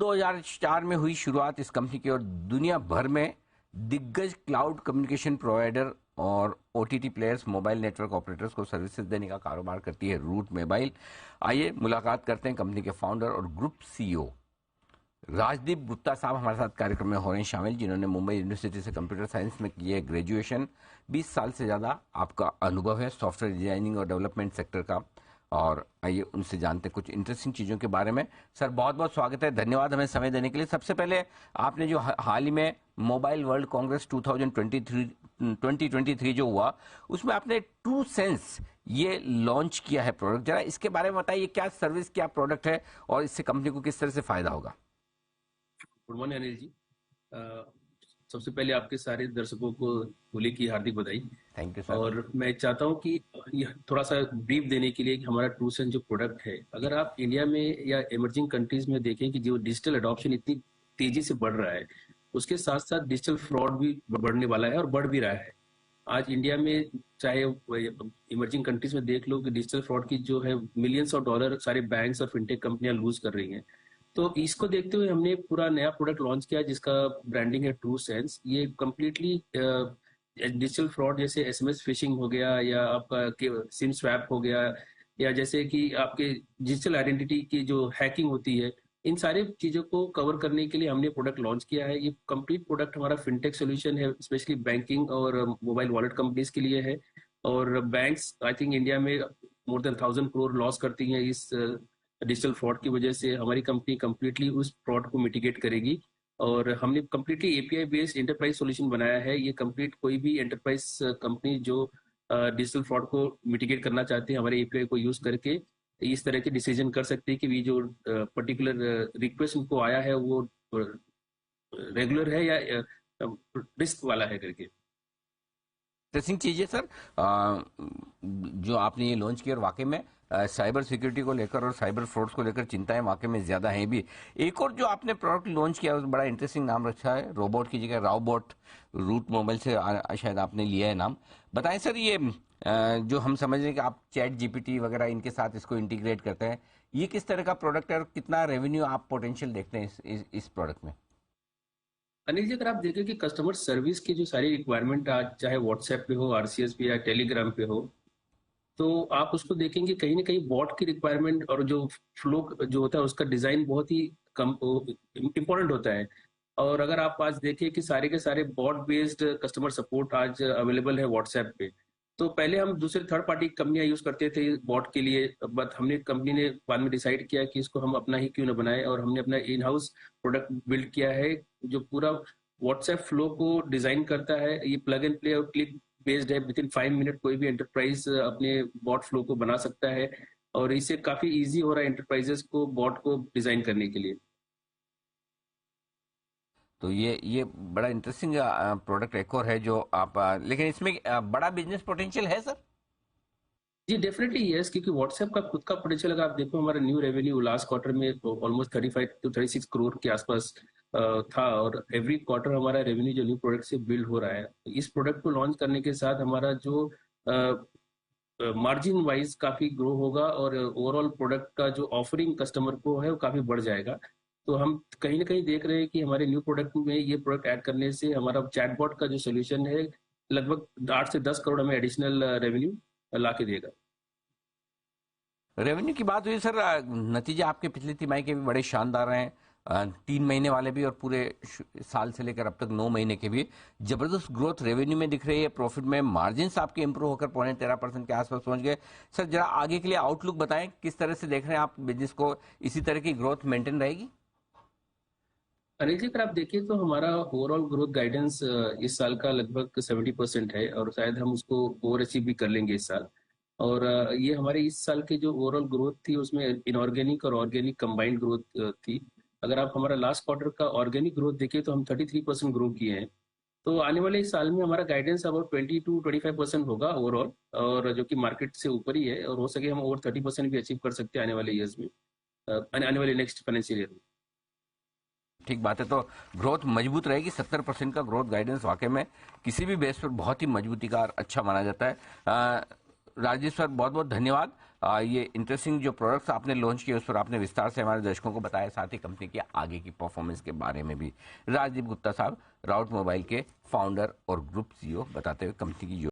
2004 में हुई शुरुआत इस कंपनी की और दुनिया भर में दिग्गज क्लाउड कम्युनिकेशन प्रोवाइडर और OTT players, mobile network operators को सर्विसेज देने का कारोबार करती है रूट मोबाइल। आइए मुलाकात करते हैं कंपनी के फाउंडर और ग्रुप सीईओ राजदीप गुप्ता साहब हमारे साथ कार्यक्रम में हो रहे हैं शामिल, जिन्होंने मुंबई यूनिवर्सिटी से कंप्यूटर साइंस में किए ग्रेजुएशन। 20 साल से ज़्यादा आपका अनुभव है सॉफ्टवेयर डिजाइनिंग और डेवलपमेंट सेक्टर का। और आइए उनसे जानते हैं कुछ इंटरेस्टिंग चीज़ों के बारे में। सर बहुत बहुत स्वागत है, धन्यवाद हमें समय देने के लिए। सबसे पहले आपने जो हाल ही में मोबाइल वर्ल्ड कांग्रेस 2023 जो हुआ, उसमें आपने टू सेंस ये लॉन्च किया है प्रोडक्ट। जरा इसके बारे में बताइए, क्या सर्विस, क्या प्रोडक्ट है और इससे कंपनी को किस तरह से फायदा होगा। Good morning Anil ji. सबसे पहले आपके सारे दर्शकों को होली की हार्दिक बधाई। Thank you sir. और मैं चाहता हूं कि थोड़ा सा ब्रीफ देने के लिए कि हमारा टू सेंस जो प्रोडक्ट है, अगर आप इंडिया में या इमर्जिंग कंट्रीज में देखें कि जो डिजिटल अडॉप्शन इतनी तेजी से बढ़ रहा है, उसके साथ साथ डिजिटल फ्रॉड भी बढ़ने वाला है और बढ़ भी रहा है। आज इंडिया में चाहे इमर्जिंग कंट्रीज में देख लो कि डिजिटल फ्रॉड की जो है मिलियंस ऑफ डॉलर सारे बैंक्स और फिनटेक कंपनियां लूज कर रही हैं। तो इसको देखते हुए हमने पूरा नया प्रोडक्ट लॉन्च किया जिसका ब्रांडिंग है ट्रू सेंस। ये कम्प्लीटली डिजिटल फ्रॉड, जैसे एसएमएस फिशिंग हो गया या आपका सिम स्वैप हो गया, या जैसे कि आपके डिजिटल आइडेंटिटी की जो हैकिंग होती है, इन सारे चीजों को कवर करने के लिए हमने प्रोडक्ट लॉन्च किया है। ये कंप्लीट प्रोडक्ट हमारा फिनटेक सोल्यूशन है, स्पेशली बैंकिंग और मोबाइल वॉलेट कंपनीज के लिए है। और बैंक्स आई थिंक इंडिया में मोर देन 1000 करोड़ लॉस करती हैं इस डिजिटल फ्रॉड की वजह से। हमारी कंपनी कंप्लीटली उस फ्रॉड को मिटिगेट करेगी और हमने completely API based enterprise solution बनाया है। ये कंप्लीट कोई भी एंटरप्राइज कंपनी जो डिजिटल फ्रॉड को मिटिगेट करना चाहते हैं, हमारे एपीआई को यूज करके इस तरह के डिसीजन कर सकते हैं कि ये जो पर्टिकुलर रिक्वेस्ट उनको आया है वो रेगुलर है या रिस्क वाला है करके। इंटरेस्टिंग चीज़ है सर जो आपने ये लॉन्च किया, और वाकई में साइबर सिक्योरिटी को लेकर और साइबर फ्रॉड्स को लेकर चिंताएं वाकई में ज़्यादा हैं भी। एक और जो आपने प्रोडक्ट लॉन्च किया, बड़ा इंटरेस्टिंग नाम रखा है, रोबोट की जगह रावबॉट। रूट मोबाइल से शायद आपने लिया है नाम। बताएं सर, ये जो हम समझ रहे हैं कि आप चैट जीपीटी वगैरह इनके साथ इसको इंटीग्रेट करते हैं, ये किस तरह का प्रोडक्ट है और कितना रेवेन्यू आप पोटेंशियल देखते हैं इस प्रोडक्ट में। अनिल जी, अगर आप देखें कि कस्टमर सर्विस की जो सारी रिक्वायरमेंट आज चाहे व्हाट्सएप पे हो, आरसीएस पे या टेलीग्राम पे हो, तो आप उसको देखेंगे कहीं ना कहीं बॉट की रिक्वायरमेंट और जो फ्लो जो होता है उसका डिजाइन बहुत ही कम इम्पोर्टेंट होता है। और अगर आप आज देखें कि सारे के सारे बॉट बेस्ड कस्टमर सपोर्ट आज अवेलेबल है व्हाट्सएप पे। तो पहले हम दूसरे थर्ड पार्टी कंपनियां यूज करते थे बॉट के लिए, बट हमने कंपनी ने बाद में डिसाइड किया कि इसको हम अपना ही क्यों ना बनाए, और हमने अपना इन हाउस प्रोडक्ट बिल्ड किया है जो पूरा व्हाट्सएप फ्लो को डिजाइन करता है। ये प्लग एंड प्ले और क्लिक बेस्ड है। विद इन 5 मिनट कोई भी एंटरप्राइज अपने बॉट फ्लो को बना सकता है और इससे काफी इजी हो रहा है एंटरप्राइजेस को बॉट को डिजाइन करने के लिए। तो ये बड़ा इंटरेस्टिंग प्रोडक्ट एक और है जो आप लेकिन इसमें बड़ा बिजनेस पोटेंशियल है सर। जी डेफिनेटली यस, क्योंकि व्हाट्सएप का खुद का पोटेंशियल अगर आप देखो, हमारा न्यू रेवेन्यू लास्ट क्वार्टर में ऑलमोस्ट 35 to 36 करोड़ के आसपास था। और एवरी क्वार्टर हमारा रेवेन्यू जो न्यू प्रोडक्ट से बिल्ड हो रहा है। इस प्रोडक्ट को लॉन्च करने के साथ हमारा जो मार्जिन वाइज काफी ग्रो होगा और ओवरऑल प्रोडक्ट का जो ऑफरिंग कस्टमर को है वो काफी बढ़ जाएगा। तो हम कहीं ना कहीं देख रहे हैं कि हमारे न्यू प्रोडक्ट में ये प्रोडक्ट ऐड करने से हमारा चैटबॉट का जो सोल्यूशन है लगभग 8 से 10 करोड़ हमें एडिशनल रेवेन्यू ला के देगा। रेवेन्यू की बात हुई सर, नतीजे आपके पिछली तिमाही के भी बड़े शानदार हैं। 3 महीने वाले भी और पूरे साल से लेकर अब तक 9 महीने के भी जबरदस्त ग्रोथ रेवेन्यू में दिख रही है। प्रॉफिट में मार्जिन्स आपके इंप्रूव होकर 13.5% के आसपास पहुंच गए। सर जरा आगे के लिए आउटलुक बताएं, किस तरह से देख रहे हैं आप बिजनेस को, इसी तरह की ग्रोथ मेंटेन रहेगी। अनिल जी, अगर आप देखिए तो हमारा ओवरऑल ग्रोथ गाइडेंस इस साल का लगभग 70% है और शायद हम उसको ओवर अचीव भी कर लेंगे इस साल। और ये हमारे इस साल की जो ओवरऑल ग्रोथ थी उसमें इनऑर्गेनिक और ऑर्गेनिक कंबाइंड ग्रोथ थी। अगर आप हमारा लास्ट क्वार्टर का ऑर्गेनिक ग्रोथ देखिए तो हम 33% ग्रो किए हैं। तो आने वाले इस साल में हमारा गाइडेंस अबाउट 20 to 25% होगा ओवरऑल, और जो कि मार्केट से ऊपर ही है, और हो सके हम ओवर 30% भी अचीव कर सकते हैं आने वाले ईयर्स में, आने वाले नेक्स्ट फाइनेंशियल ईयर में। ठीक बात है, तो ग्रोथ मजबूत रहेगी। 70% का ग्रोथ गाइडेंस वाकई में किसी भी बेस पर बहुत ही मजबूती का और अच्छा माना जाता है। राजेश सर बहुत बहुत धन्यवाद। ये इंटरेस्टिंग जो प्रोडक्ट्स आपने लॉन्च किए उस पर आपने विस्तार से हमारे दर्शकों को बताया, साथ ही कंपनी की आगे की परफॉर्मेंस के बारे में भी। राजदीप गुप्ता साहब, राउट मोबाइल के फाउंडर और ग्रुप सीईओ, बताते हुए कंपनी की